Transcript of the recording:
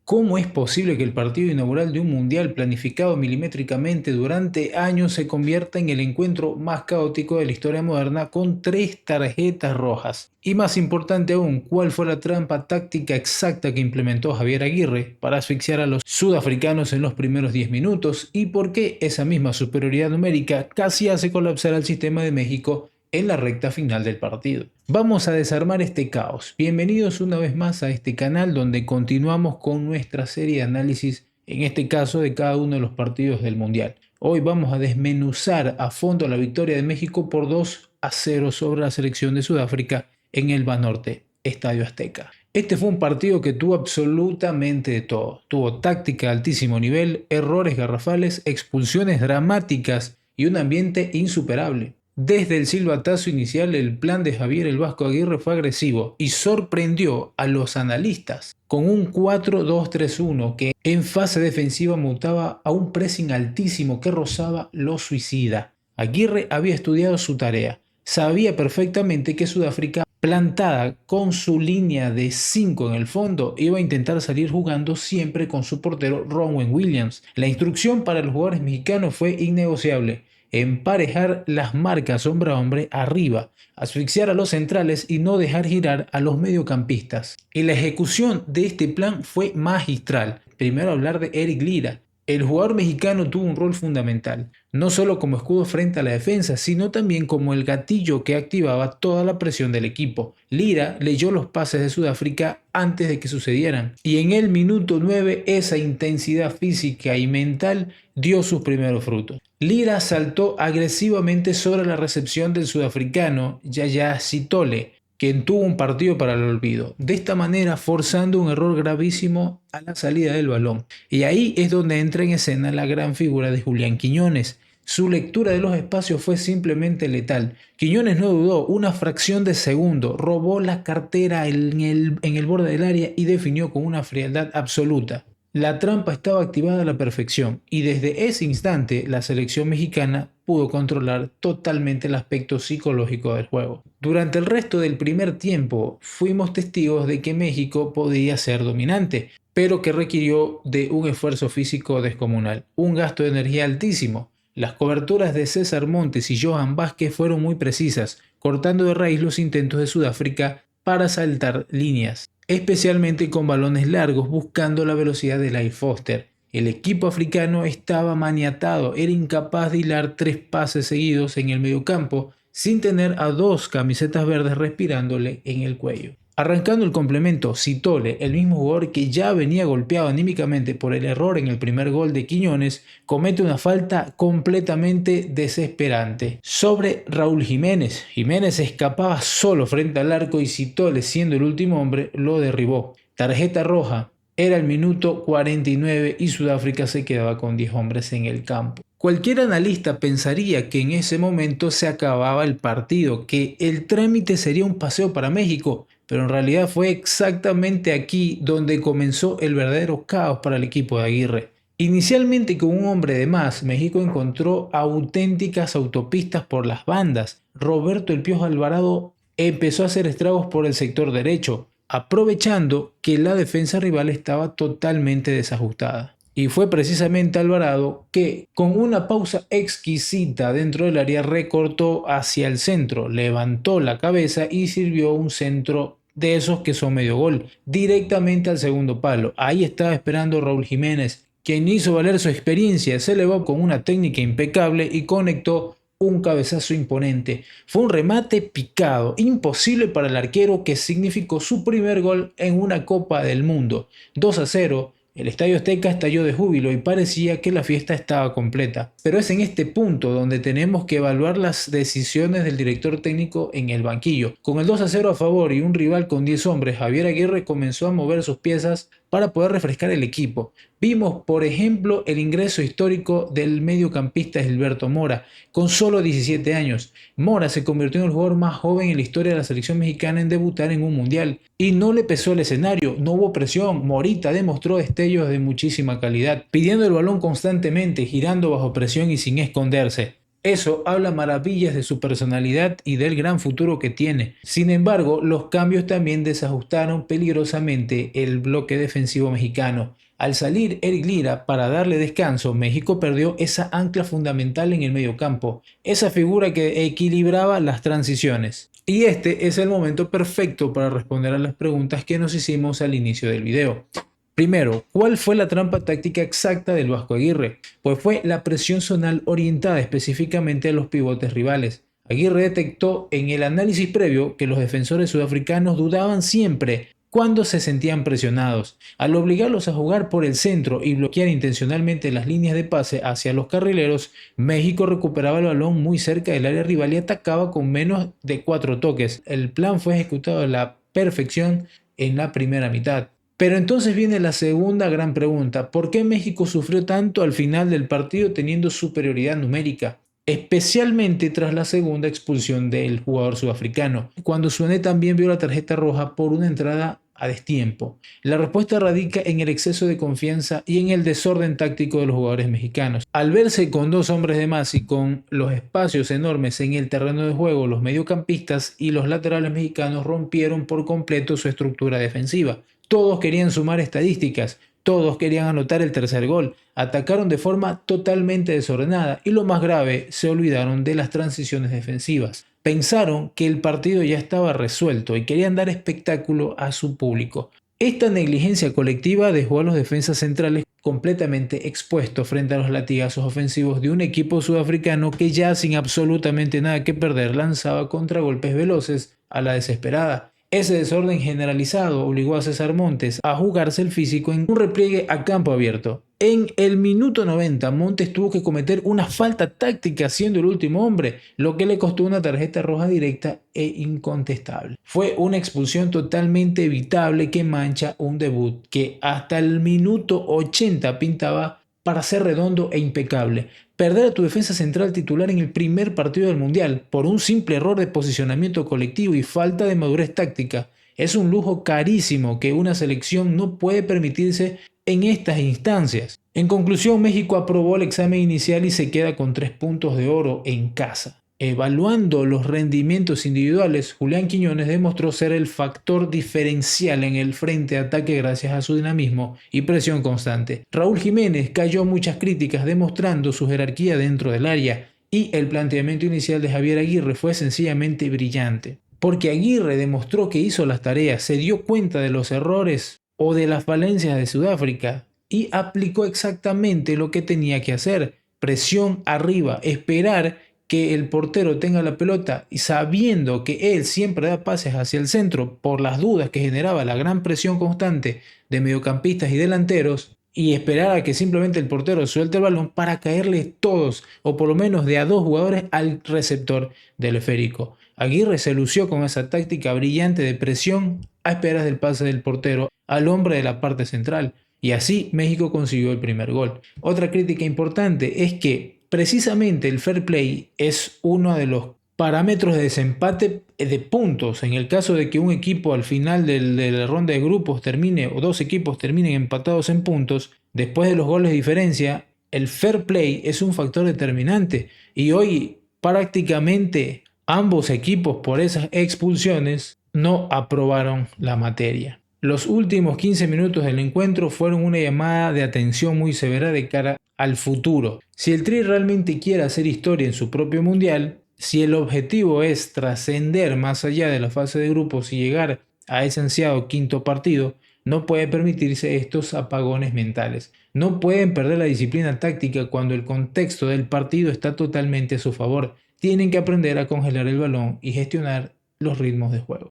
¿Cómo es posible que el partido inaugural de un mundial planificado milimétricamente durante años se convierta en el encuentro más caótico de la historia moderna con 3 tarjetas rojas? Y más importante aún, ¿cuál fue la trampa táctica exacta que implementó Javier Aguirre para asfixiar a los sudafricanos en los primeros 10 minutos? ¿Y por qué esa misma superioridad numérica casi hace colapsar al sistema de México en la recta final del partido? Vamos a desarmar este caos. Bienvenidos una vez más a este canal donde continuamos con nuestra serie de análisis, en este caso de cada uno de los partidos del Mundial. Hoy vamos a desmenuzar a fondo la victoria de México por 2-0 sobre la selección de Sudáfrica en el Banorte, Estadio Azteca. Este fue un partido que tuvo absolutamente de todo. Tuvo táctica de altísimo nivel, errores garrafales, expulsiones dramáticas y un ambiente insuperable. Desde el silbatazo inicial, el plan de Javier el Vasco Aguirre fue agresivo y sorprendió a los analistas con un 4-2-3-1 que en fase defensiva mutaba a un pressing altísimo que rozaba lo suicida. Aguirre había estudiado su tarea, sabía perfectamente que Sudáfrica, plantada con su línea de 5 en el fondo, iba a intentar salir jugando siempre con su portero Ronwen Williams. La instrucción para los jugadores mexicanos fue innegociable: emparejar las marcas hombre a hombre arriba, asfixiar a los centrales y no dejar girar a los mediocampistas. Y la ejecución de este plan fue magistral. Primero hablar de Eric Lira. El jugador mexicano tuvo un rol fundamental, no solo como escudo frente a la defensa, sino también como el gatillo que activaba toda la presión del equipo. Lira leyó los pases de Sudáfrica antes de que sucedieran, y en el minuto 9 esa intensidad física y mental dio sus primeros frutos. Lira saltó agresivamente sobre la recepción del sudafricano Yaya Sithole, quien tuvo un partido para el olvido, de esta manera forzando un error gravísimo a la salida del balón. Y ahí es donde entra en escena la gran figura de Julián Quiñones. Su lectura de los espacios fue simplemente letal. Quiñones no dudó una fracción de segundo, robó la cartera en el borde del área y definió con una frialdad absoluta. La trampa estaba activada a la perfección y desde ese instante la selección mexicana pudo controlar totalmente el aspecto psicológico del juego. Durante el resto del primer tiempo fuimos testigos de que México podía ser dominante, pero que requirió de un esfuerzo físico descomunal, un gasto de energía altísimo. Las coberturas de César Montes y Johan Vázquez fueron muy precisas, cortando de raíz los intentos de Sudáfrica para saltar líneas, especialmente con balones largos buscando la velocidad de Leigh Foster. El equipo africano estaba maniatado, era incapaz de hilar 3 pases seguidos en el mediocampo sin tener a 2 camisetas verdes respirándole en el cuello. Arrancando el complemento, Sithole, el mismo jugador que ya venía golpeado anímicamente por el error en el primer gol de Quiñones, comete una falta completamente desesperante sobre Raúl Jiménez. Jiménez escapaba solo frente al arco y Sithole, siendo el último hombre, lo derribó. Tarjeta roja. Era el minuto 49 y Sudáfrica se quedaba con 10 hombres en el campo. Cualquier analista pensaría que en ese momento se acababa el partido, que el trámite sería un paseo para México, pero en realidad fue exactamente aquí donde comenzó el verdadero caos para el equipo de Aguirre. Inicialmente con un hombre de más, México encontró auténticas autopistas por las bandas. Roberto El Piojo Alvarado empezó a hacer estragos por el sector derecho, aprovechando que la defensa rival estaba totalmente desajustada. Y fue precisamente Alvarado que, con una pausa exquisita dentro del área, recortó hacia el centro, levantó la cabeza y sirvió un centro de esos que son medio gol, directamente al segundo palo. Ahí estaba esperando Raúl Jiménez, quien hizo valer su experiencia, se elevó con una técnica impecable y conectó un cabezazo imponente. Fue un remate picado, imposible para el arquero, que significó su primer gol en una Copa del Mundo. 2-0. El Estadio Azteca estalló de júbilo y parecía que la fiesta estaba completa. Pero es en este punto donde tenemos que evaluar las decisiones del director técnico en el banquillo. Con el 2-0 a favor y un rival con 10 hombres, Javier Aguirre comenzó a mover sus piezas para poder refrescar el equipo. Vimos, por ejemplo, el ingreso histórico del mediocampista Gilberto Mora, con solo 17 años. Mora se convirtió en el jugador más joven en la historia de la selección mexicana en debutar en un mundial. Y no le pesó el escenario, no hubo presión. Morita demostró destellos de muchísima calidad, pidiendo el balón constantemente, girando bajo presión y sin esconderse. Eso habla maravillas de su personalidad y del gran futuro que tiene. Sin embargo, los cambios también desajustaron peligrosamente el bloque defensivo mexicano. Al salir Eric Lira para darle descanso, México perdió esa ancla fundamental en el mediocampo, esa figura que equilibraba las transiciones. Y este es el momento perfecto para responder a las preguntas que nos hicimos al inicio del video. Primero, ¿cuál fue la trampa táctica exacta del Vasco Aguirre? Pues fue la presión zonal orientada específicamente a los pivotes rivales. Aguirre detectó en el análisis previo que los defensores sudafricanos dudaban siempre cuando se sentían presionados. Al obligarlos a jugar por el centro y bloquear intencionalmente las líneas de pase hacia los carrileros, México recuperaba el balón muy cerca del área rival y atacaba con menos de 4 toques. El plan fue ejecutado a la perfección en la primera mitad. Pero entonces viene la segunda gran pregunta: ¿por qué México sufrió tanto al final del partido teniendo superioridad numérica? Especialmente tras la segunda expulsión del jugador sudafricano, cuando Suané también vio la tarjeta roja por una entrada a destiempo. La respuesta radica en el exceso de confianza y en el desorden táctico de los jugadores mexicanos. Al verse con 2 hombres de más y con los espacios enormes en el terreno de juego, los mediocampistas y los laterales mexicanos rompieron por completo su estructura defensiva. Todos querían sumar estadísticas, todos querían anotar el tercer gol, atacaron de forma totalmente desordenada y lo más grave, se olvidaron de las transiciones defensivas. Pensaron que el partido ya estaba resuelto y querían dar espectáculo a su público. Esta negligencia colectiva dejó a los defensas centrales completamente expuestos frente a los latigazos ofensivos de un equipo sudafricano que ya sin absolutamente nada que perder lanzaba contragolpes veloces a la desesperada. Ese desorden generalizado obligó a César Montes a jugarse el físico en un repliegue a campo abierto. En el minuto 90, Montes tuvo que cometer una falta táctica siendo el último hombre, lo que le costó una tarjeta roja directa e incontestable. Fue una expulsión totalmente evitable que mancha un debut que hasta el minuto 80 pintaba para ser redondo e impecable. Perder a tu defensa central titular en el primer partido del Mundial por un simple error de posicionamiento colectivo y falta de madurez táctica es un lujo carísimo que una selección no puede permitirse en estas instancias. En conclusión, México aprobó el examen inicial y se queda con 3 puntos de oro en casa. Evaluando los rendimientos individuales, Julián Quiñones demostró ser el factor diferencial en el frente de ataque gracias a su dinamismo y presión constante. Raúl Jiménez cayó muchas críticas demostrando su jerarquía dentro del área, y el planteamiento inicial de Javier Aguirre fue sencillamente brillante. Porque Aguirre demostró que hizo las tareas, se dio cuenta de los errores o de las falencias de Sudáfrica y aplicó exactamente lo que tenía que hacer: presión arriba, esperar que el portero tenga la pelota y sabiendo que él siempre da pases hacia el centro por las dudas que generaba la gran presión constante de mediocampistas y delanteros, y esperar a que simplemente el portero suelte el balón para caerle todos o por lo menos de a 2 jugadores al receptor del esférico. Aguirre se lució con esa táctica brillante de presión a esperas del pase del portero al hombre de la parte central, y así México consiguió el primer gol. Otra crítica importante es que precisamente el fair play es uno de los parámetros de desempate de puntos. En el caso de que un equipo al final de la ronda de grupos termine, o 2 equipos terminen empatados en puntos, después de los goles de diferencia, el fair play es un factor determinante. Y hoy prácticamente ambos equipos, por esas expulsiones, no aprobaron la materia. Los últimos 15 minutos del encuentro fueron una llamada de atención muy severa de cara al futuro. Si el Tri realmente quiere hacer historia en su propio mundial, si el objetivo es trascender más allá de la fase de grupos y llegar a ese ansiado quinto partido, no puede permitirse estos apagones mentales. No pueden perder la disciplina táctica cuando el contexto del partido está totalmente a su favor. Tienen que aprender a congelar el balón y gestionar los ritmos de juego.